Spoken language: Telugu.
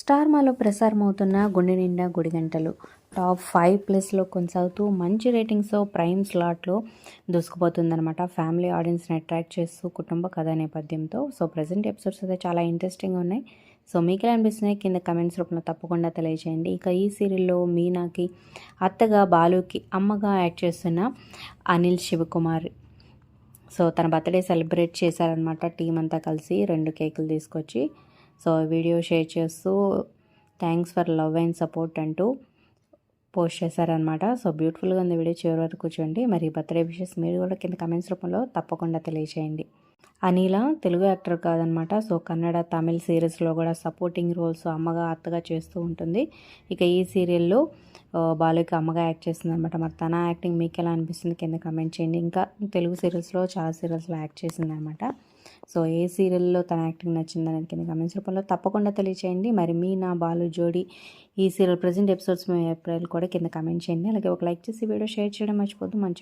స్టార్ మాలో ప్రసారమవుతున్న గుండె నిండా గుడిగంటలు టాప్ 5 ప్లేస్లో కొనసాగుతూ మంచి రేటింగ్స్తో ప్రైమ్ స్లాట్లో దూసుకుపోతుందన్నమాట. ఫ్యామిలీ ఆడియన్స్ని అట్రాక్ట్ చేస్తూ కుటుంబ కథా నేపథ్యంతో. సో ప్రజెంట్ ఎపిసోడ్స్ అయితే చాలా ఇంట్రెస్టింగ్గా ఉన్నాయి. సో మీకు ఎలా అనిపిస్తున్నాయి కింద కమెంట్స్ రూపంలో తప్పకుండా తెలియజేయండి. ఇక ఈ సీరియల్లో మీనాకి అత్తగా, బాలుకి అమ్మగా యాక్ట్ చేస్తున్న అనిల్ శివకుమార్ సో తన బర్త్డే సెలబ్రేట్ చేశారనమాట. టీం అంతా కలిసి 2 కేకులు తీసుకొచ్చి సో వీడియో షేర్ చేస్తూ thanks for love and support అంటూ పోస్ట్ చేశారనమాట. సో బ్యూటిఫుల్గా ఉంది వీడియో, చివరి వరకు చూడండి. మరి బర్త్డే విషెస్ మీరు కూడా కింద కమెంట్స్ రూపంలో తప్పకుండా తెలియజేయండి. అనిల తెలుగు యాక్టర్ కాదనమాట. సో కన్నడ, తమిళ్ సీరియల్స్లో కూడా సపోర్టింగ్ రోల్స్ అమ్మగా, అత్తగా చేస్తూ ఉంటుంది. ఇక ఈ సీరియల్లో బాలుకి అమ్మగా యాక్ట్ చేస్తుంది అనమాట. మరి తన యాక్టింగ్ మీకు ఎలా అనిపిస్తుంది కింద కమెంట్ చేయండి. ఇంకా తెలుగు సీరియల్స్లో చాలా సీరియల్స్లో యాక్ట్ చేసింది అనమాట. సో ఏ సీరియల్లో తన యాక్టింగ్ నచ్చింది అనేది కింద కమెంట్స్ రూపంలో తప్పకుండా తెలియచేయండి. మరి మీ నా బాలు జోడి ఈ సీరియల్ ప్రజెంట్ ఎపిసోడ్స్ మీ అభిప్రాయాలు కూడా కింద కమెంట్ చేయండి. అలాగే ఒక లైక్ చేసి వీడియో షేర్ చేయడం మర్చిపోద్దు. మంచి